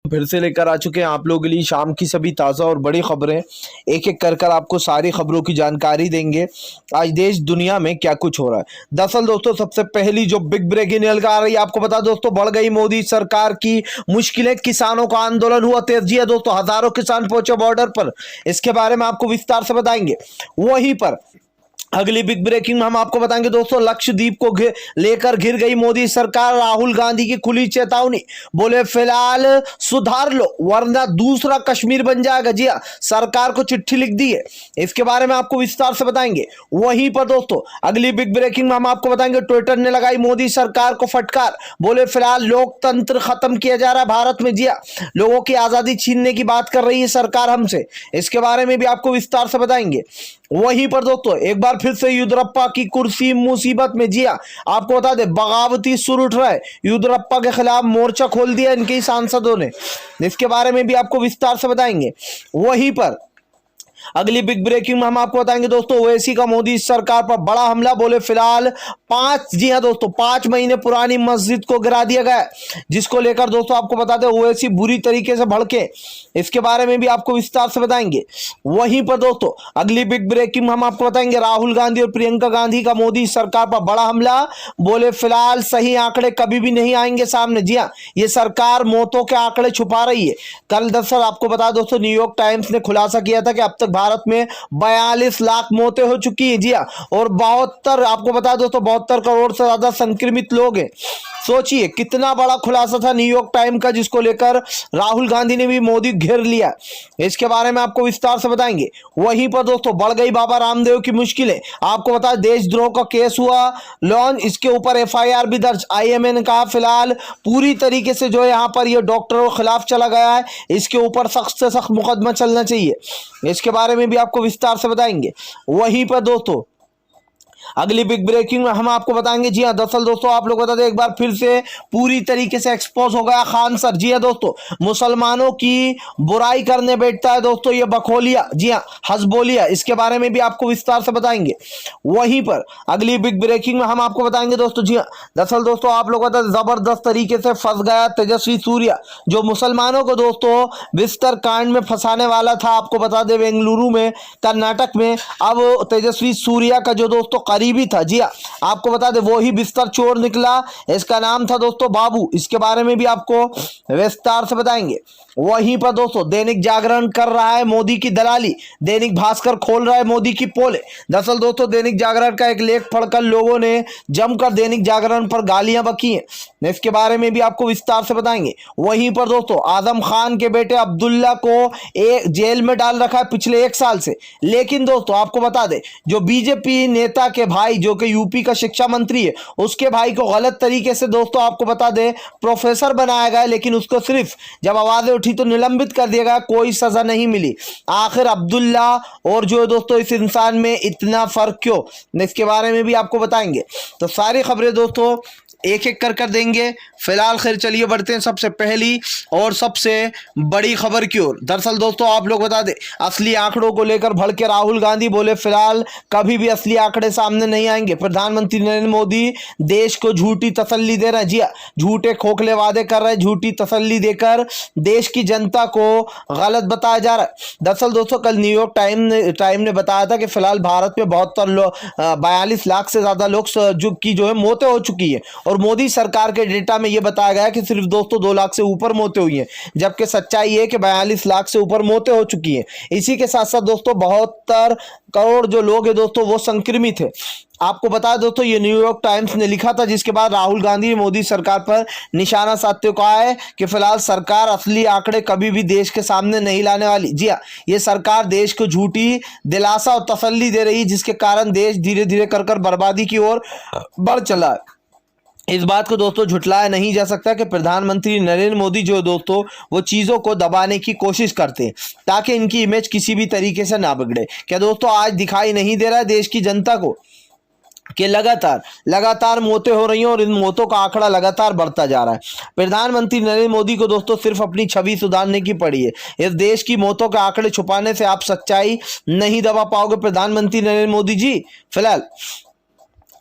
फिर से लेकर आ चुके हैं आप लोगों के लिए शाम की सभी ताज़ा और बड़ी खबरें। एक एक कर कर आपको सारी खबरों की जानकारी देंगे आज देश दुनिया में क्या कुछ हो रहा है। दरअसल दोस्तों सबसे पहली जो बिग ब्रेकिंग न्यूज़ आ रही है, आपको बता दोस्तों बढ़ गई मोदी सरकार की मुश्किलें, किसानों का आंदोलन हुआ तेज। जी दोस्तों, हजारों किसान पहुंचे बॉर्डर पर। इसके बारे में आपको विस्तार से बताएंगे। वहीं पर अगली बिग ब्रेकिंग में हम आपको बताएंगे दोस्तों, लक्षद्वीप को लेकर घिर गई मोदी सरकार। राहुल गांधी की खुली चेतावनी, बोले फिलहाल सुधार लो वरना दूसरा कश्मीर बन जाएगा। जी हाँ, सरकार को चिट्ठी लिख दी है। इसके बारे में आपको विस्तार से बताएंगे। वहीं पर दोस्तों अगली बिग ब्रेकिंग में हम आपको बताएंगे, ट्विटर ने लगाई मोदी सरकार को फटकार, बोले फिलहाल लोकतंत्र खत्म किया जा रहा है भारत में। जी हाँ, लोगों की आजादी छीनने की बात कर रही है सरकार हमसे। इसके बारे में भी आपको विस्तार से बताएंगे। वहीं पर दोस्तों एक बार फिर से येदियुरप्पा की कुर्सी मुसीबत में। जी हां, आपको बता दें बगावती सुर उठ रहा है। येदियुरप्पा के खिलाफ मोर्चा खोल दिया इनके सांसदों ने। इसके बारे में भी आपको विस्तार से बताएंगे। वहीं पर अगली बिग ब्रेकिंग में हम आपको बताएंगे दोस्तों, ओवैसी का मोदी सरकार पर बड़ा हमला, बोले फिलहाल 5 महीने पुरानी मस्जिद को गिरा दिया गया, जिसको लेकर दोस्तों आपको बता दें ओवैसी बुरी तरीके से भड़के। इसके बारे में भी आपको विस्तार से बताएंगे। वहीं पर दोस्तों अगली बिग ब्रेकिंग में हम आपको बताएंगे, राहुल गांधी और प्रियंका गांधी का मोदी सरकार पर बड़ा हमला, बोले फिलहाल सही आंकड़े कभी भी नहीं आएंगे सामने। जी हाँ, ये सरकार मौतों के आंकड़े छुपा रही है। कल दरअसल आपको बता दोस्तों, न्यूयॉर्क टाइम्स ने खुलासा किया था कि अब तक भारत में 42 लाख मौतें हो चुकी हैं। जी हाँ, और 72 आपको बता दोस्तों 72 करोड़ से ज्यादा संक्रमित लोग हैं। सोचिए कितना बड़ा खुलासा था न्यूयॉर्क टाइम का, जिसको लेकर राहुल गांधी ने भी मोदी घेर लिया। इसके बारे में आपको विस्तार से बताएंगे। वहीं पर दोस्तों बढ़ गई बाबा रामदेव की मुश्किलें। आपको बता देशद्रोह का केस हुआ लॉन्च, इसके ऊपर एफआईआर भी दर्ज। आईएमए ने कहा फिलहाल पूरी तरीके से जो यहाँ पर ये डॉक्टरों के खिलाफ चला गया है, इसके ऊपर सख्त से सख्त मुकदमा चलना चाहिए। इसके बारे में भी आपको विस्तार से बताएंगे। वहीं पर दोस्तों अगली बिग ब्रेकिंग में हम आपको बताएंगे। जी हाँ, दरअसल दोस्तों आप लोग बता दें एक बार फिर से पूरी तरीके से एक्सपोज हो गया खान सर। जी हाँ दोस्तों, मुसलमानों की बुराई करने बैठता है दोस्तों ये बखोलिया। जी हाँ, हजबोलिया। इसके बारे में भी आपको विस्तार से बताएंगे। वहीं पर अगली बिग ब्रेकिंग में हम आपको बताएंगे दोस्तों, जी हाँ दरअसल दोस्तों आप लोग बता दें जबरदस्त तरीके से फंस गया तेजस्वी सूर्या, जो मुसलमानों को दोस्तों बिस्तर कांड में फंसाने वाला था। आपको बता दें बेंगलुरु में, कर्नाटक में, अब तेजस्वी सूर्या का जो दोस्तों करीबी था, जी हाँ आपको बता दें वो ही बिस्तर चोर निकला। इसका नाम था दोस्तों बाबू। इसके बारे में भी आपको विस्तार से बताएंगे। वहीं पर दोस्तों दैनिक जागरण कर रहा है मोदी की दलाली, दैनिक भास्कर खोल रहा है मोदी की पोले। दरअसल दोस्तों दैनिक जागरण का एक लेख पढ़कर लोगों ने जमकर दैनिक जागरण पर गालियां बकी हैं। इसके बारे में भी आपको विस्तार से बताएंगे। वहीं पर दोस्तों आजम खान के बेटे अब्दुल्ला को एक जेल में डाल रखा है पिछले 1 साल से। लेकिन दोस्तों आपको बता दें जो बीजेपी नेता के भाई जो कि यूपी का शिक्षा मंत्री है, उसके भाई को गलत तरीके से दोस्तों आपको बता दें प्रोफेसर बनाया गया, लेकिन उसको सिर्फ जब आवाजें उठी तो निलंबित कर दिया गया, कोई सजा नहीं मिली। आखिर अब्दुल्ला और जो दोस्तों इस इंसान में इतना फर्क क्यों, इसके बारे में भी आपको बताएंगे। तो सारी खबरें दोस्तों एक एक कर देंगे। फिलहाल खैर चलिए बढ़ते हैं सबसे पहली और सबसे बड़ी खबर की ओर। दरअसल दोस्तों आप लोग बता दें असली आंकड़ों को लेकर भड़के राहुल गांधी, बोले फिलहाल कभी भी असली आंकड़े सामने नहीं आएंगे। प्रधानमंत्री नरेंद्र मोदी देश को झूठी तसल्ली दे रहे हैं। जी झूठे खोखले वादे कर रहे हैं, झूठी तसल्ली देकर देश की जनता को गलत बताया जा रहा है। दरअसल दोस्तों कल न्यूयॉर्क टाइम ने बताया था कि फिलहाल भारत में 42 लाख से ज्यादा लोग जो है मौतें हो चुकी है, और मोदी सरकार के डेटा में यह बताया गया कि सिर्फ दोस्तों 2 लाख से ऊपर मौतें हुई हैं, जबकि सच्चाई है कि 42 लाख से ऊपर मौतें हो चुकी हैं। इसी के साथ साथ दोस्तों 72 करोड़ जो लोग हैं दोस्तों वो संक्रमित है। आपको बता दोस्तों ये न्यूयॉर्क टाइम्स ने लिखा था, जिसके बाद राहुल गांधी मोदी सरकार पर निशाना साधते हुए कहा है कि फिलहाल सरकार असली आंकड़े कभी भी देश के सामने नहीं लाने वाली। जी हाँ, ये सरकार देश को झूठी दिलासा और तसल्ली दे रही है, जिसके कारण देश धीरे धीरे कर बर्बादी की ओर बढ़ चला है। इस बात को दोस्तों झुटलाया नहीं जा सकता कि प्रधानमंत्री नरेंद्र मोदी जो दोस्तों वो चीज़ों को दबाने की कोशिश करते हैं ताकि इनकी इमेज किसी भी तरीके से ना बिगड़े। क्या दोस्तों आज दिखाई नहीं दे रहा है देश की जनता को कि लगातार मौतें हो रही हैं और इन मौतों का आंकड़ा लगातार बढ़ता जा रहा है। प्रधानमंत्री नरेंद्र मोदी को दोस्तों सिर्फ अपनी छवि सुधारने की पड़ी है। इस देश की मौतों के आंकड़े छुपाने से आप सच्चाई नहीं दबा पाओगे प्रधानमंत्री नरेंद्र मोदी जी। फिलहाल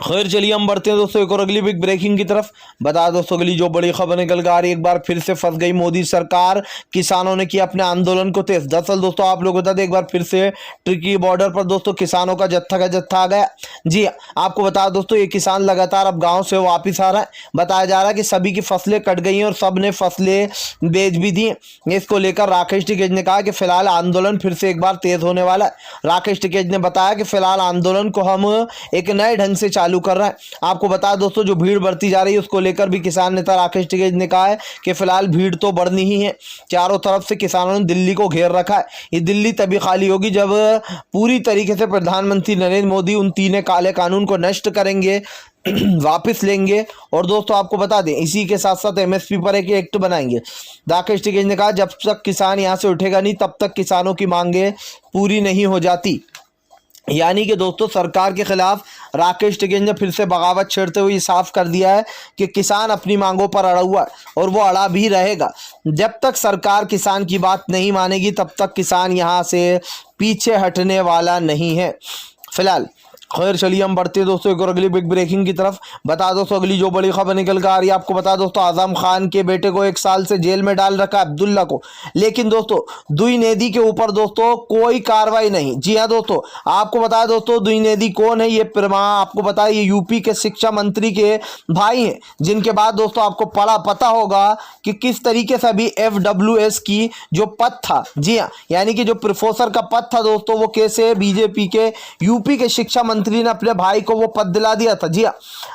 खैर चलिए हम बढ़ते हैं दोस्तों एक और अगली बिग ब्रेकिंग की तरफ। बता दोस्तों अगली जो बड़ी खबर निकल कर आ रही है, एक बार फिर से फंस गई मोदी सरकार, किसानों ने किया अपने आंदोलन को तेज। दरअसल दोस्तों आप लोग बता दें एक बार फिर से ट्रिकी बॉर्डर पर दोस्तों किसानों का जत्था आ गया। जी आपको बता दोस्तों ये किसान लगातार अब गाँव से वापिस आ रहा है। बताया जा रहा है कि सभी की फसलें कट गई हैं और सब ने फसलें बेच भी दी। इसको लेकर राकेश टिकैत ने कहा कि फिलहाल आंदोलन फिर से एक बार तेज होने वाला है। राकेश टिकैत ने बताया कि फिलहाल आंदोलन को हम एक नए ढंग से चालू कर रहा है। आपको बता दोस्तों जो भीड़ बढ़ती जा रही है उसको लेकर भी किसान नेता राकेश टिकैत ने कहा है कि फिलहाल भीड़ तो बढ़नी ही है। चारों तरफ से किसानों ने दिल्ली को घेर रखा है। ये दिल्ली तभी खाली होगी जब पूरी तरीके से प्रधानमंत्री नरेंद्र मोदी उन तीन काले कानून को नष्ट करेंगे, वापस लेंगे। और दोस्तों आपको बता दें इसी के साथ साथ एमएसपी पर एक एक्ट बनाएंगे। राकेश टिकैत ने कहा जब तक किसान यहां से उठेगा नहीं तब तक किसानों की मांगे पूरी नहीं हो जाती। यानी कि दोस्तों सरकार के खिलाफ राकेश टिकैत ने फिर से बगावत छेड़ते हुए साफ कर दिया है कि किसान अपनी मांगों पर अड़ा हुआ है और वो अड़ा भी रहेगा। जब तक सरकार किसान की बात नहीं मानेगी तब तक किसान यहां से पीछे हटने वाला नहीं है फिलहाल। खैर चलिए हम बढ़ते हैं दोस्तों एक और अगली बिग ब्रेकिंग की तरफ। बता दोस्तों अगली जो बड़ी खबर निकल कर आ रही है, आपको बता दोस्तों आजम खान के बेटे को 1 साल से जेल में डाल रखा अब्दुल्ला को, लेकिन दोस्तों द्विवेदी के ऊपर दोस्तों कोई कार्रवाई नहीं। जी हाँ दोस्तों आपको बता दोस्तों द्विवेदी कौन है, ये आपको बता ये यूपी के शिक्षा मंत्री के भाई हैं, जिनके बाद दोस्तों आपको पता होगा कि किस तरीके से अभी FWS की जो पद था, जी हाँ यानी कि जो प्रोफेसर का पद था दोस्तों, वो कैसे बीजेपी के यूपी के शिक्षा मंत्री ने अपने भाई को वो पद दिला दिया था। जी हाँ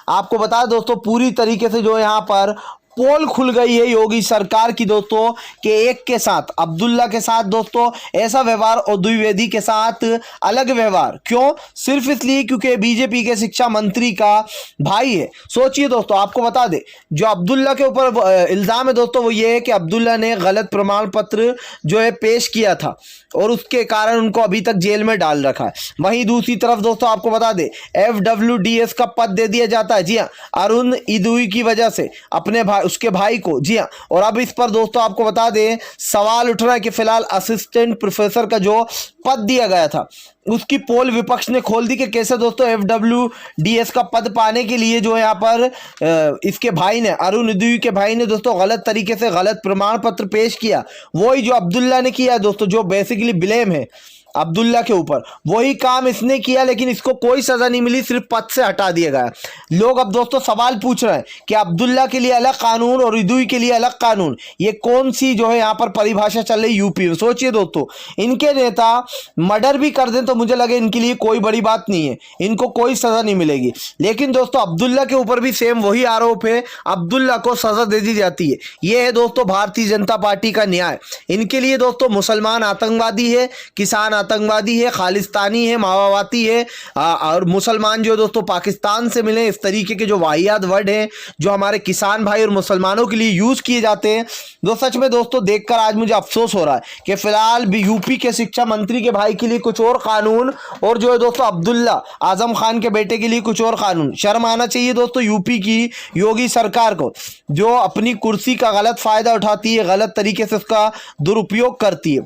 आपको बता दोस्तों पूरी तरीके से जो यहाँ पर पोल खुल गई है योगी सरकार की दोस्तों कि एक के साथ अब्दुल्ला के साथ दोस्तों ऐसा व्यवहार और द्विवेदी के साथ अलग व्यवहार। क्यों? सिर्फ इसलिए क्योंकि बीजेपी के शिक्षा मंत्री का भाई है। सोचिए दोस्तों आपको बता दे जो अब्दुल्ला के ऊपर इल्जाम है दोस्तों वो ये है कि अब्दुल्ला ने गलत प्रमाण पत्र जो है पेश किया था और उसके कारण उनको अभी तक जेल में डाल रखा है। वहीं दूसरी तरफ दोस्तों आपको बता दे FWDS का पद दे दिया जाता है, जी हाँ अरुण इदुई की वजह से अपने भाई उसके भाई को। जी हाँ और अब इस पर दोस्तों आपको बता दें सवाल उठ रहा है कि फिलहाल असिस्टेंट प्रोफेसर का जो पद दिया गया था उसकी पोल विपक्ष ने खोल दी कि कैसे दोस्तों FWDS का पद पाने के लिए जो यहाँ पर इसके भाई ने अरुण इदुई के भाई ने दोस्तों गलत तरीके से गलत प्रमाण पत्र पेश किया। वही जो अब्दुल्ला ने किया दोस्तों, जो बेसिकली ब्लेम है अब्दुल्ला के ऊपर, वही काम इसने किया, लेकिन इसको कोई सजा नहीं मिली, सिर्फ पद से हटा दिया गया। लोग अब दोस्तों सवाल पूछ रहे हैं कि अब्दुल्ला के लिए अलग कानून और इदुई के लिए अलग कानून, ये कौन सी जो है यहाँ पर परिभाषा चल रही यूपी में। सोचिए दोस्तों इनके नेता मर्डर भी कर दें तो मुझे लगे इनके लिए कोई बड़ी बात नहीं है, इनको कोई सजा नहीं मिलेगी। लेकिन दोस्तों अब्दुल्ला के ऊपर भी सेम वही आरोप है, अब्दुल्ला को सजा दे दी जाती है। ये है दोस्तों भारतीय जनता पार्टी का न्याय। इनके लिए दोस्तों मुसलमान आतंकवादी है, किसान आतंकवादी है, खालिस्तानी है, माओवादी है और मुसलमान जो दोस्तों पाकिस्तान से मिले, इस तरीके के जो वाहियात वर्ड हैं जो हमारे किसान भाई और मुसलमानों के लिए यूज किए जाते हैं। सच में दोस्तों देखकर आज मुझे अफसोस हो रहा है कि फिलहाल भी यूपी के शिक्षा मंत्री के भाई के लिए कुछ और कानून और जो है दोस्तों अब्दुल्ला आजम खान के बेटे के लिए कुछ और कानून। शर्म आना चाहिए दोस्तों यूपी की योगी सरकार को, जो अपनी कुर्सी का गलत फायदा उठाती है, गलत तरीके से उसका दुरुपयोग करती है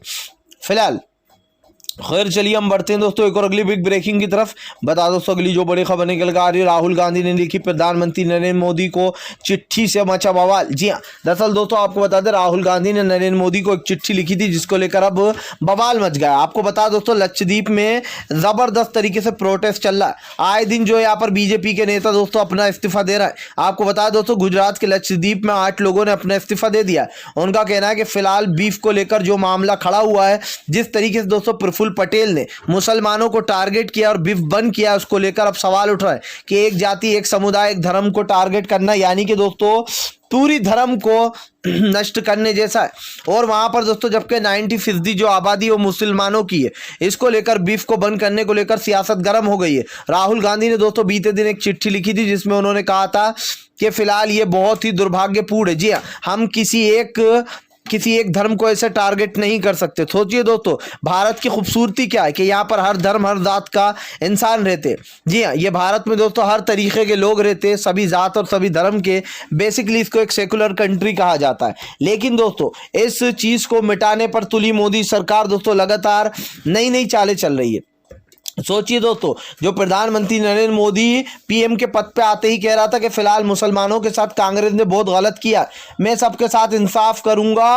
फिलहाल। खैर चलिए हम बढ़ते हैं दोस्तों एक और अगली बिग ब्रेकिंग की तरफ। बता दोस्तों अगली जो बड़ी खबर निकल कर आ रही है, राहुल गांधी ने लिखी प्रधानमंत्री नरेंद्र मोदी को चिट्ठी से मचा बवाल। जी हाँ दरअसल दोस्तों आपको बता दें राहुल गांधी ने नरेंद्र मोदी को एक चिट्ठी लिखी थी जिसको लेकर अब बवाल मच गया। आपको बता दोस्तों लक्षद्वीप में जबरदस्त तरीके से प्रोटेस्ट चल रहा है। आए दिन जो यहाँ पर बीजेपी के नेता दोस्तों अपना इस्तीफा दे रहा है। आपको बता दोस्तों गुजरात के लक्षद्वीप में 8 लोगों ने अपना इस्तीफा दे दिया है। उनका कहना है कि फिलहाल बीफ को लेकर जो मामला खड़ा हुआ है, जिस तरीके से दोस्तों प्रफुल्ल पटेल ने मुसलमानों को टारगेट किया और बीफ बंद किया, उसको लेकर अब सवाल उठ रहा है कि एक जाति एक समुदाय एक धर्म को टारगेट करना यानी कि दोस्तों पूरी धर्म को नष्ट करने जैसा है। और वहां पर दोस्तों जबकि 90% जो आबादी वो मुसलमानों की है, इसको लेकर बीफ को बंद करने को लेकर सियासत गर्म हो गई है। राहुल गांधी ने दोस्तों बीते दिन एक चिट्ठी लिखी थी जिसमें उन्होंने कहा था कि फिलहाल ये बहुत ही दुर्भाग्यपूर्ण है। जी हाँ हम किसी एक धर्म को ऐसे टारगेट नहीं कर सकते। सोचिए दोस्तों भारत की खूबसूरती क्या है कि यहाँ पर हर धर्म हर जात का इंसान रहते। जी हाँ ये भारत में दोस्तों हर तरीके के लोग रहते, सभी जात और सभी धर्म के। बेसिकली इसको एक सेकुलर कंट्री कहा जाता है। लेकिन दोस्तों इस चीज़ को मिटाने पर तुली मोदी सरकार दोस्तों लगातार नई नई चालें चल रही है। सोचिए दोस्तों, जो प्रधानमंत्री नरेंद्र मोदी पीएम के पद पे आते ही कह रहा था कि फिलहाल मुसलमानों के साथ कांग्रेस ने बहुत गलत किया, मैं सबके साथ इंसाफ करूंगा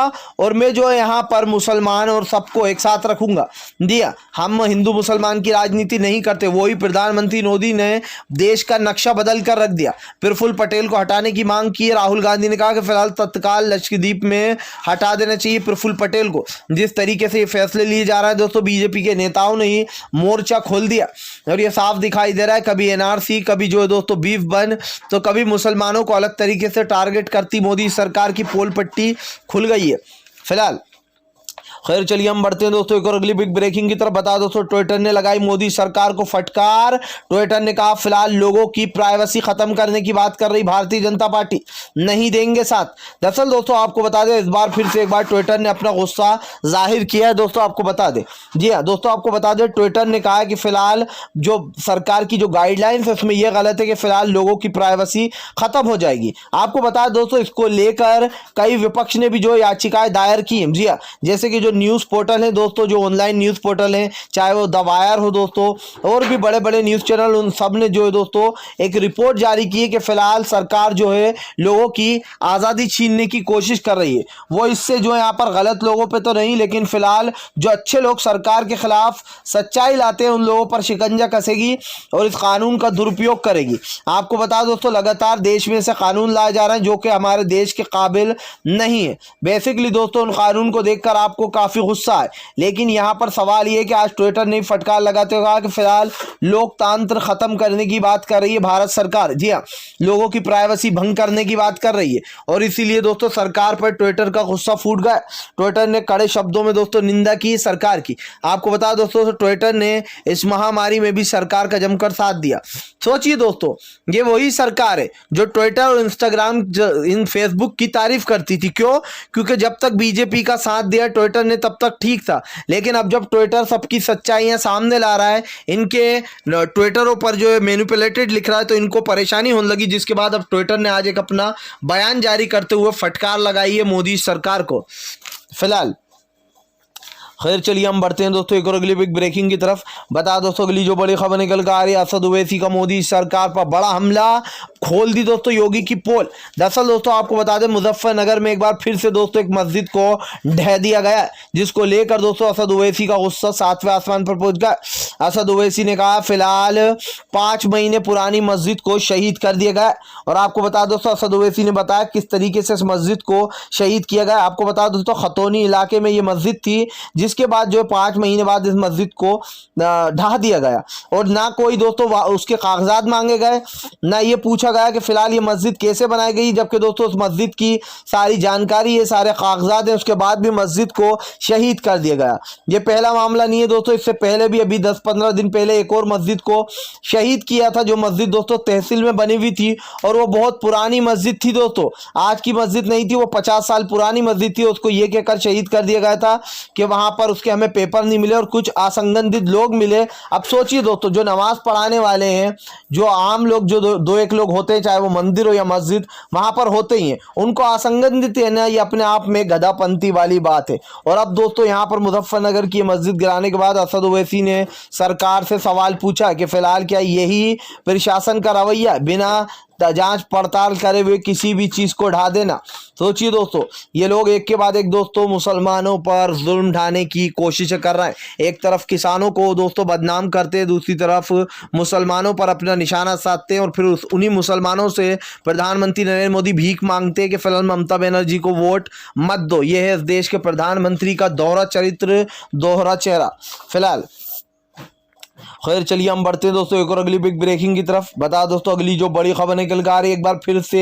और मैं जो है यहाँ पर मुसलमान और सबको एक साथ रखूंगा। दिया, हम हिंदू मुसलमान की राजनीति नहीं करते। वही प्रधानमंत्री मोदी ने देश का नक्शा बदल कर रख दिया। प्रफुल्ल पटेल को हटाने की मांग की। राहुल गांधी ने कहा कि फिलहाल तत्काल लक्षद्वीप में हटा देना चाहिए प्रफुल्ल पटेल को। जिस तरीके से ये फैसले लिए जा रहे हैं दोस्तों, बीजेपी के नेताओं ने ही मोर्चा खोल दिया और ये साफ दिखाई दे रहा है, कभी एनआरसी, कभी जो है दोस्तों बीफ बन, तो कभी मुसलमानों को अलग तरीके से टारगेट करती मोदी सरकार की पोल पट्टी खुल गई है फिलहाल। खैर चलिए हम बढ़ते हैं दोस्तों एक और अगली बिग ब्रेकिंग की तरफ। बता दोस्तों, ट्विटर ने लगाई मोदी सरकार को फटकार। ट्विटर ने कहा फिलहाल लोगों की प्राइवेसी खत्म करने की बात कर रही भारतीय जनता पार्टी, नहीं देंगे साथ। दरअसल दोस्तों आपको बता दें, इस बार फिर से एक बार ट्विटर ने अपना गुस्सा जाहिर किया है दोस्तों, आपको बता दें। जी हाँ दोस्तों, आपको बता दें, ट्विटर ने कहा कि फिलहाल जो सरकार की जो गाइडलाइंस है उसमें यह गलत है कि फिलहाल लोगों की प्राइवेसी खत्म हो जाएगी। आपको बता दें दोस्तों, इसको लेकर कई विपक्ष ने भी जो याचिकाएं दायर की हैं। जी हाँ, जैसे कि जो न्यूज़ पोर्टल है दोस्तों, जो ऑनलाइन न्यूज़ पोर्टल हैं, चाहे वो द वायर हो दोस्तों और भी बड़े बड़े न्यूज़ चैनल, उन सब ने जो है दोस्तों एक रिपोर्ट जारी की है कि फिलहाल सरकार जो है लोगों की आज़ादी छीनने की कोशिश कर रही है। वो इससे जो है यहाँ पर गलत लोगों पे तो नहीं, लेकिन फिलहाल जो अच्छे लोग सरकार के खिलाफ सच्चाई लाते हैं उन लोगों पर शिकंजा कसेगी और इस कानून का दुरुपयोग करेगी। आपको बता दोस्तों, लगातार देश में से कानून लाए जा रहे हैं जो कि हमारे देश के काबिल नहीं है। बेसिकली दोस्तों उन कानून को देखकर आपको काफ़ी गुस्सा है, लेकिन यहाँ पर सवाल ये है कि आज ट्विटर ने फटकार लगाते हुए कहा कि फिलहाल लोकतंत्र खत्म करने की बात कर रही है भारत सरकार। जी हाँ, लोगों की प्राइवेसी भंग करने की बात कर रही है और इसीलिए दोस्तों सरकार पर ट्विटर का गुस्सा फूट गया। ट्विटर ने कड़े शब्दों में दोस्तों निंदा की सरकार की। आपको बता दोस्तों, ट्विटर ने इस महामारी में भी सरकार का जमकर साथ दिया। सोचिए दोस्तों, ये वही सरकार है जो ट्विटर और इंस्टाग्राम इन फेसबुक की तारीफ करती थी। क्यों? क्योंकि जब तक बीजेपी का साथ दिया ट्विटर ने तब तक ठीक था, लेकिन अब जब ट्विटर सबकी सच्चाइयां सामने ला रहा है, इनके ट्विटरों पर जो है मैनिपुलेटेड लिख रहा है, तो इनको परेशानी होने लगी, जिसके बाद अब ट्विटर ने आज एक अपना बयान जारी करते हुए फटकार लगाई है मोदी सरकार को फिलहाल। खैर चलिए हम बढ़ते हैं दोस्तों एक और अगली बिग ब्रेकिंग की तरफ। बता दोस्तों अगली जो बड़ी खबर निकल कर आ रही है, असद ओवैसी का मोदी सरकार पर बड़ा हमला, खोल दी दोस्तों योगी की पोल। दरअसल दोस्तों आपको बता दें, मुजफ्फरनगर में एक बार फिर से दोस्तों एक मस्जिद को ढह दिया गया, जिसको लेकर दोस्तों असद ओवैसी का गुस्सा 7वें आसमान पर पहुंच गया। असद ओवैसी ने कहा फिलहाल 5 महीने पुरानी मस्जिद को शहीद कर दिया गया। और आपको बता दोस्तों, असद ओवैसी ने बताया किस तरीके से इस मस्जिद को शहीद किया गया। आपको बता दोस्तों, खतौनी इलाके में ये मस्जिद थी, जिसके बाद जो 5 महीने बाद इस मस्जिद को ढहा दिया गया और ना कोई दोस्तों उसके कागजात मांगे गए, ना ये पूछा गया कि फिलहाल ये मस्जिद कैसे बनाई गई, जबकि दोस्तों उस मस्जिद की सारी जानकारी है, सारे कागजात हैं, उसके बाद भी मस्जिद को शहीद कर दिया गया। ये पहला मामला नहीं है दोस्तों, इससे पहले भी अभी 10-15 दिन पहले एक और मस्जिद को शहीद किया था, जो मस्जिद दोस्तों तहसील में बनी हुई थी और वो बहुत पुरानी मस्जिद थी दोस्तों, आज की मस्जिद नहीं थी, वो 50 साल पुरानी मस्जिद थी। उसको ये कहकर शहीद कर दिया गया था कि वहां पर उसके हमें पेपर नहीं मिले और कुछ असंगठित लोग मिले। अब सोचिए दोस्तों, जो नमाज पढ़ाने वाले हैं, जो आम लोग, जो दो एक लोग होते हैं, चाहे वो मंदिर हो या मस्जिद, वहां पर होते ही हैं, उनको असंगठित है ना, ये अपने आप में गधापंती वाली बात है। और अब दोस्तों यहाँ पर मुजफ्फरनगर की मस्जिद गिराने के बाद असद ओवैसी ने सरकार से सवाल पूछा कि फिलहाल क्या यही प्रशासन का रवैया, बिना जांच पड़ताल करे हुए किसी भी चीज को ढा देना। सोचिए दोस्तों, ये लोग एक के बाद एक दोस्तों मुसलमानों पर जुल्म ढाने की कोशिश कर रहे हैं। एक तरफ किसानों को दोस्तों बदनाम करते हैं, दूसरी तरफ मुसलमानों पर अपना निशाना साधते हैं और फिर उन्हीं मुसलमानों से प्रधानमंत्री नरेंद्र मोदी भीख मांगते हैं कि फिलहाल ममता बनर्जी को वोट मत दो। यह है इस देश के प्रधानमंत्री का दोहरा चरित्र, दोहरा चेहरा फिलहाल। खैर चलिए हम बढ़ते हैं दोस्तों एक और अगली बिग ब्रेकिंग की तरफ। बता दोस्तों अगली जो बड़ी खबर निकल कर आ रही है, एक बार फिर से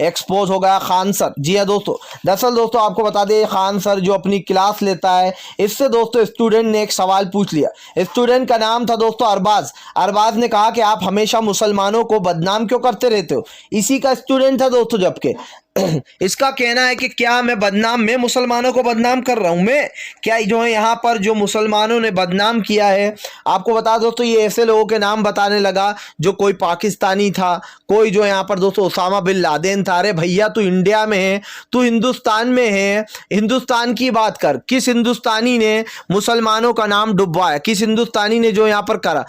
एक्सपोज हो गया खान सर। जी हाँ दोस्तों, दरअसल दोस्तों आपको बता दें, खान सर जो अपनी क्लास लेता है, इससे दोस्तों स्टूडेंट ने एक सवाल पूछ लिया। स्टूडेंट का नाम था दोस्तों अरबाज। अरबाज ने कहा कि आप हमेशा मुसलमानों को बदनाम क्यों करते रहते हो। इसी का स्टूडेंट था दोस्तों, जबकि इसका कहना है कि क्या मैं मुसलमानों को बदनाम कर रहा हूं, मैं क्या जो है यहाँ पर जो मुसलमानों ने बदनाम किया है। आपको बता दो तो ये ऐसे लोगों के नाम बताने लगा जो कोई पाकिस्तानी था, कोई जो यहाँ पर दोस्तों उसामा बिन लादेन था। अरे भैया तू इंडिया में है, तू हिंदुस्तान में है, हिंदुस्तान की बात कर। किस हिंदुस्तानी ने मुसलमानों का नाम डुबवाया, किस हिंदुस्तानी ने जो यहाँ पर करा।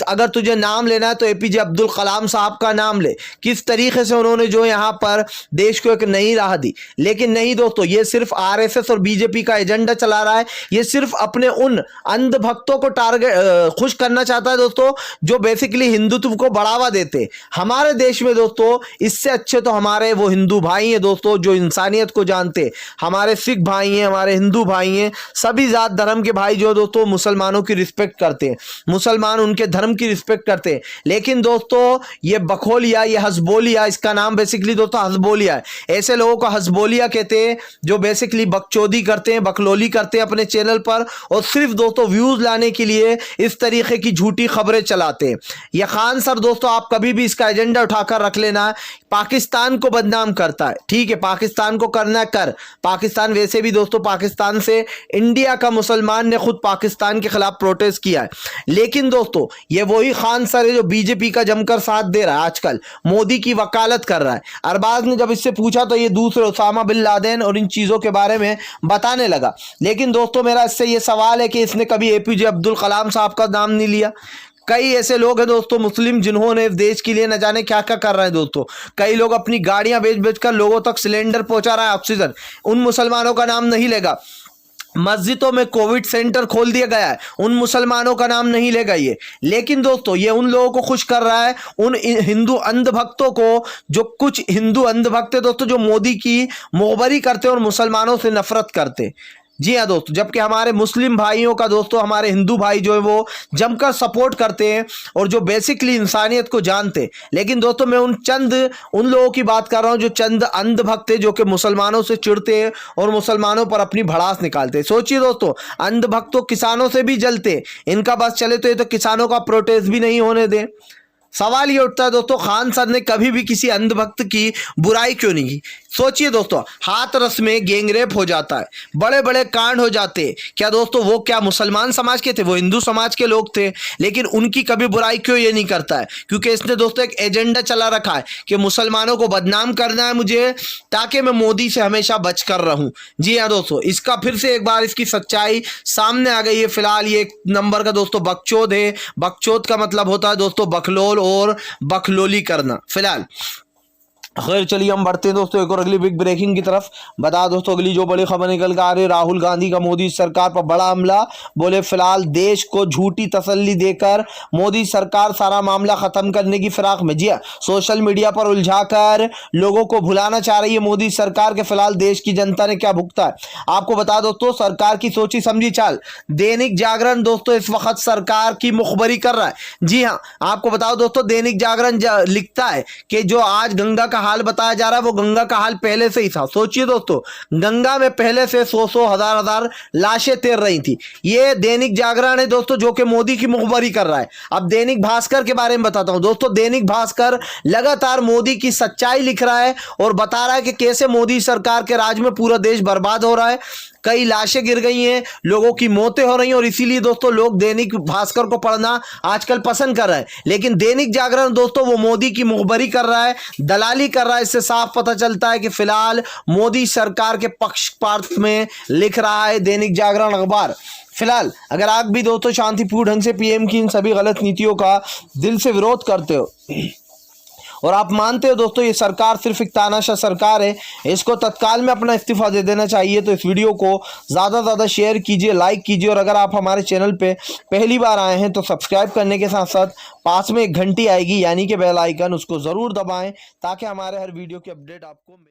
अगर तुझे नाम लेना है तो एपीजे अब्दुल कलाम साहब का नाम ले, किस तरीके से उन्होंने जो यहाँ पर देश को एक नई राह दी। लेकिन नहीं दोस्तों, ये सिर्फ आरएसएस और बीजेपी का एजेंडा चला रहा है। ये सिर्फ अपने उन अंध भक्तों को टारगेट खुश करना चाहता है दोस्तों, जो बेसिकली हिंदुत्व को बढ़ावा देते। हमारे देश में दोस्तों इससे अच्छे तो हमारे वो हिंदू भाई हैं दोस्तों, जो इंसानियत को जानते। हमारे सिख भाई हैं, हमारे हिंदू भाई हैं, सभी जात धर्म के भाई जो दोस्तों मुसलमानों की रिस्पेक्ट करते हैं, मुसलमान उनके धर्म की रिस्पेक्ट करते हैं। लेकिन दोस्तों ये बखोलिया, ये हसबोलिया, इसका नाम बेसिकली दोस्तों हसबोलिया है। ऐसे लोगों को हसबोलिया कहते हैं जो बेसिकली बकचोदी करते हैं, बकलोली करते हैं अपने चैनल पर, और सिर्फ दोस्तों व्यूज लाने के लिए इस तरीके की झूठी खबरें चलाते हैं। यह खान सर दोस्तों आप कभी भी इसका एजेंडा उठाकर रख लेना, पाकिस्तान को बदनाम करता है, ठीक है, पाकिस्तान को करना कर। पाकिस्तान वैसे भी दोस्तों, पाकिस्तान से इंडिया का मुसलमान ने खुद पाकिस्तान के खिलाफ प्रोटेस्ट किया है। लेकिन दोस्तों ये वही खान सर है जो बीजेपी का जमकर साथ दे रहा है, आजकल मोदी की वकालत कर रहा है। अरबाज ने जब इससे पूछा तो ये दूसरे उसामा बिन लादेन और इन चीजों के बारे में बताने लगा। लेकिन दोस्तों मेरा इससे ये सवाल है कि इसने कभी एपीजे अब्दुल कलाम साहब का नाम नहीं लिया। कई ऐसे लोग हैं दोस्तों मुस्लिम जिन्होंने इस देश के लिए न जाने क्या क्या कर रहे हैं दोस्तों। कई लोग अपनी गाड़ियां बेच बेच कर लोगों तक सिलेंडर पहुंचा रहा है, ऑक्सीजन। उन मुसलमानों का नाम नहीं लेगा। मस्जिदों में कोविड सेंटर खोल दिया गया है, उन मुसलमानों का नाम नहीं लेगा ये। लेकिन दोस्तों ये उन लोगों को खुश कर रहा है, उन हिंदू अंधभक्तों को, जो कुछ हिंदू अंधभक्त है दोस्तों जो मोदी की मोहबरी करते और मुसलमानों से नफरत करते। जी हाँ दोस्तों, जबकि हमारे मुस्लिम भाइयों का दोस्तों, हमारे हिंदू भाई जो है वो जमकर सपोर्ट करते हैं और जो बेसिकली इंसानियत को जानते। लेकिन दोस्तों मैं उन लोगों की बात कर रहा हूं जो चंद अंधभक्त है, जो कि मुसलमानों से चिढ़ते हैं और मुसलमानों पर अपनी भड़ास निकालते हैं। सोचिए दोस्तों, अंधभक्त तो किसानों से भी जलते, इनका बस चले तो ये तो किसानों का प्रोटेस्ट भी नहीं होने दे। सवाल ये उठता है दोस्तों, खान सर ने कभी भी किसी अंधभक्त की बुराई क्यों नहीं की। सोचिए दोस्तों, हाथरस में गैंगरेप हो जाता है, बड़े बड़े कांड हो जाते, क्या दोस्तों वो क्या मुसलमान समाज के थे, वो हिंदू समाज के लोग थे। लेकिन उनकी कभी बुराई क्यों ये नहीं करता है, क्योंकि इसने दोस्तों एक एजेंडा चला रखा है कि मुसलमानों को बदनाम करना है मुझे, ताकि मैं मोदी से हमेशा बच कर रहूं। जी हाँ दोस्तों, इसका फिर से एक बार इसकी सच्चाई सामने आ गई है। फिलहाल ये एक नंबर का दोस्तों बकचोद है। बकचोद का मतलब होता है दोस्तों बकलोल और बकलोली करना। फिलहाल खैर चलिए हम बढ़ते हैं दोस्तों एक और अगली बिग ब्रेकिंग की तरफ। बता दोस्तों अगली जो बड़ी खबर निकल कर आ रही है, राहुल गांधी का मोदी सरकार पर बड़ा हमला। बोले फिलहाल देश को झूठी तसल्ली देकर मोदी सरकार सारा मामला खत्म करने की फिराक में, जी हाँ, सोशल मीडिया पर उलझाकर लोगों को भुलाना चाह रही है मोदी सरकार के। फिलहाल देश की जनता ने क्या भुगता है आपको बता दोस्तों, सरकार की सोची समझी चाल। दैनिक जागरण दोस्तों इस वक्त सरकार की मुखबरी कर रहा है। जी हाँ, आपको बताओ दोस्तों, दैनिक जागरण लिखता है कि जो आज गंगा का हाल बताया जा रहा है वो गंगा का हाल पहले से ही था। सोचिए दोस्तों, गंगा में पहले से 100 हजार लाशें तैर रही थी। ये दैनिक जागरण है दोस्तों जो कि मोदी की मुखबरी कर रहा है। अब दैनिक भास्कर के बारे में बताता हूं दोस्तों। दैनिक भास्कर लगातार मोदी की सच्चाई लिख रहा है और बता रहा है कि कैसे मोदी सरकार के राज में पूरा देश बर्बाद हो रहा है, कई लाशें गिर गई हैं, लोगों की मौतें हो रही हैं, और इसीलिए दोस्तों लोग दैनिक भास्कर को पढ़ना आजकल पसंद कर रहे हैं। लेकिन दैनिक जागरण दोस्तों वो मोदी की मुखबरी कर रहा है, दलाली कर रहा है। इससे साफ पता चलता है कि फिलहाल मोदी सरकार के पक्षपात में लिख रहा है दैनिक जागरण अखबार। फिलहाल अगर आप भी दोस्तों शांतिपूर्ण ढंग से पीएम की इन सभी गलत नीतियों का दिल से विरोध करते हो और आप मानते हो दोस्तों ये सरकार सिर्फ एक तानाशाह सरकार है, इसको तत्काल में अपना इस्तीफा दे देना चाहिए, तो इस वीडियो को ज़्यादा से ज़्यादा शेयर कीजिए, लाइक कीजिए, और अगर आप हमारे चैनल पे पहली बार आए हैं तो सब्सक्राइब करने के साथ साथ पास में एक घंटी आएगी यानी कि बेल आइकन, उसको ज़रूर दबाएं ताकि हमारे हर वीडियो की अपडेट आपको मिले।